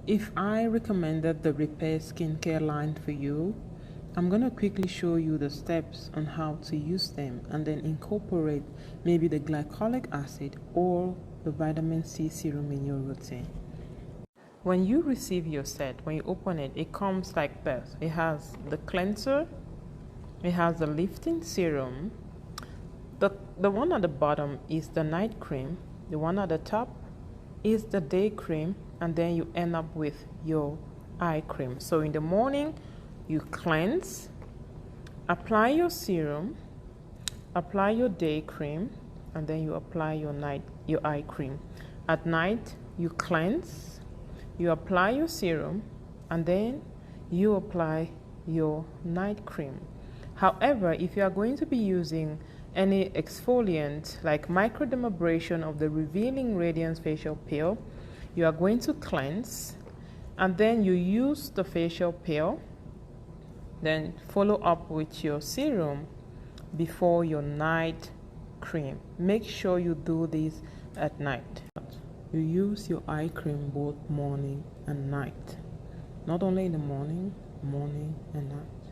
If I recommended the Repair skincare line for you, I'm going to quickly show you the steps on how to use them and then incorporate maybe the glycolic acid or the vitamin C serum in your routine. When you receive your set, when you open it, it comes like this. It has the cleanser, it has the lifting serum. The one at the bottom is the night cream, the one at the top is the day cream, and then you end up with your eye cream. So in the morning, you cleanse, apply your serum, apply your day cream, and then you apply your eye cream. At night, you cleanse, you apply your serum, and then you apply your night cream. However, if you are going to be using any exfoliant like microdermabrasion of the Revealing Radiance Facial Peel, you are going to cleanse, and then you use the facial peel, then follow up with your serum before your night cream. Make sure you do this at night. You use your eye cream both morning and night, not only in the morning and night.